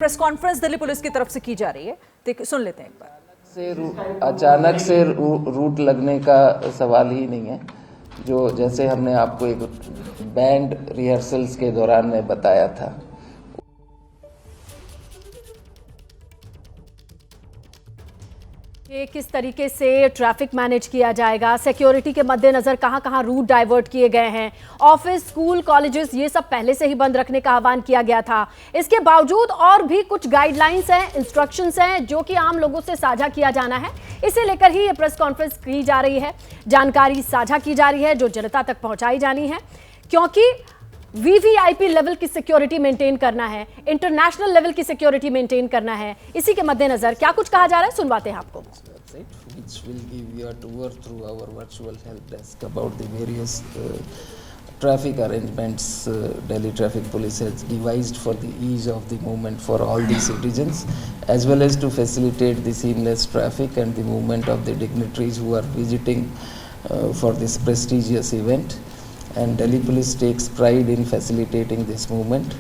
Press conference Delhi police की तरफ से की जा रही है, सुन लेते हैं एक बार। अचानक से रूट लगने का सवाल ही नहीं है। जो जैसे हमने आपको एक बैंड रिहर्सल्स के दौरान में बताया था, कि किस तरीके से ट्रैफिक मैनेज किया जाएगा, सिक्योरिटी के मद्देनजर कहां कहां रूट डाइवर्ट किए गए हैं, ऑफिस, स्कूल, कॉलेजेस ये सब पहले से ही बंद रखने का आह्वान किया गया था। इसके बावजूद और भी कुछ गाइडलाइंस हैं, इंस्ट्रक्शंस हैं जो कि आम लोगों से साझा किया जाना है। इसे लेकर ही ये प्रेस कॉन्फ्रेंस की जा रही है, जानकारी साझा की जा रही है जो जनता तक पहुंचाई जानी है, क्योंकि वीवीआईपी लेवल की सिक्योरिटी मेंटेन करना है, इंटरनेशनल लेवल की सिक्योरिटी मेंटेन करना है। इसी के मद्देनजर क्या कुछ कहा जा रहा है, सुनवाते हैं आपको। which will give you a tour through our virtual help desk about the various traffic arrangements Delhi Traffic Police has devised for the ease of the movement for all the citizens, as well as to facilitate the seamless traffic and the movement of the dignitaries who are visiting for this prestigious event. And Delhi Police takes pride in facilitating this movement.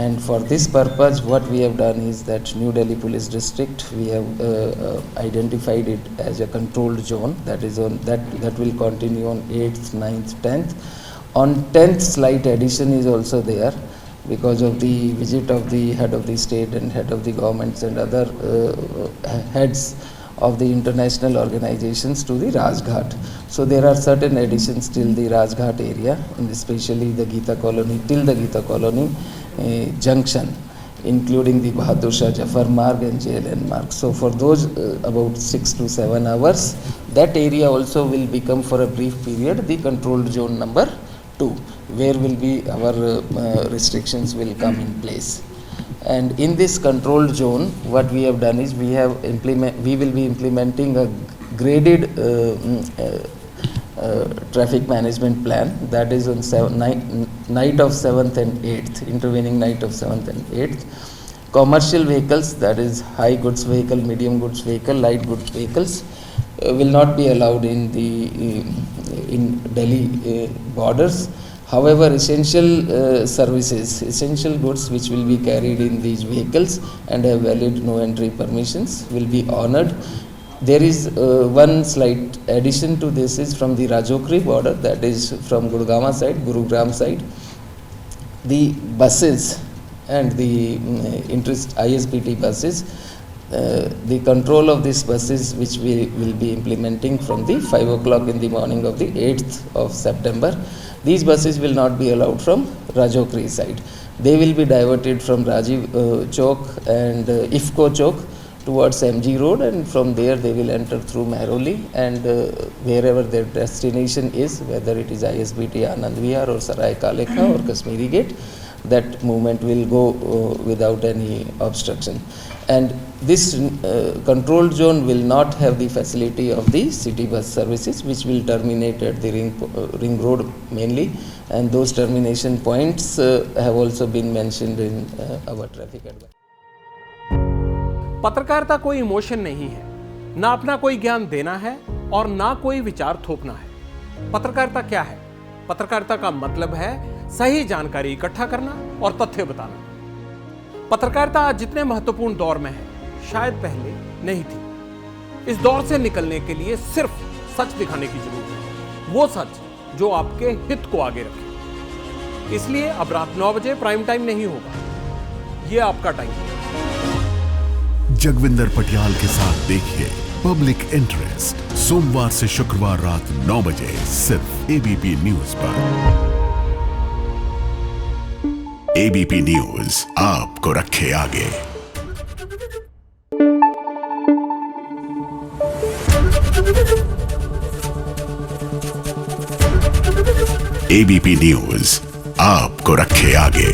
And for this purpose, what we have done is that New Delhi Police District, we have identified it as a controlled zone that is on that will continue on 8th, 9th, 10th. On 10th, slight addition is also there because of the visit of the head of the state and head of the governments and other heads of the international organizations to the Rajghat. So there are certain additions till the Rajghat area, and especially the Gita Colony, till the Gita Colony junction, including the Bahadur Shah Jafar Marg and JLN Marg. So for those about 6 to 7 hours, that area also will become for a brief period the controlled zone number 2, where will be our restrictions will come in place. And in this controlled zone, what we have done is we will be implementing a graded traffic management plan that is on night of 7th and 8th, intervening night of 7th and 8th. Commercial vehicles, that is high goods vehicle, medium goods vehicle, light goods vehicles will not be allowed in Delhi borders. However, essential services, essential goods which will be carried in these vehicles and have valid no entry permissions will be honored. There is one slight addition to this is from the Rajokri border, that is from Gurgaon side, Gurugram side. The buses and the ISPT buses, the control of these buses which we will be implementing from the 5 o'clock in the morning of the 8th of September. These buses will not be allowed from Rajokri side. They will be diverted from Rajiv Chowk and IFCO Chowk towards MG Road, and from there they will enter through Mehroli, and wherever their destination is, whether it is ISBT Anand Vihar or Sarai Kale Khan or Kashmiri Gate, that movement will go without any obstruction. And this controlled zone will not have the facility of the city bus services, which will terminate at the ring road mainly, and those termination points have also been mentioned in our traffic advice. पत्रकारिता कोई emotion नहीं है, ना अपना कोई ज्ञान देना है और ना कोई विचार थोपना है। पत्रकारिता क्या है? पत्रकारिता का मतलब है सही जानकारी इकट्ठा करना और तथ्य बताना। पत्रकारिता आज जितने महत्वपूर्ण दौर में है, शायद पहले नहीं थी। इस दौर से निकलने के लिए सिर्फ सच दिखाने की जरूरत है, वो सच जो आपके हित को आगे रखे। इसलिए अब रात 9 बजे प्राइम टाइम नहीं होगा, ये आपका टाइम है। जगविंदर पटियाल के साथ देखिए पब्लिक इंटरेस्ट, सोमवार से शुक्रवार रात 9 बजे सिर्फ एबीपी न्यूज पर। एबीपी न्यूज आपको रखे आगे। एबीपी न्यूज आपको रखे आगे।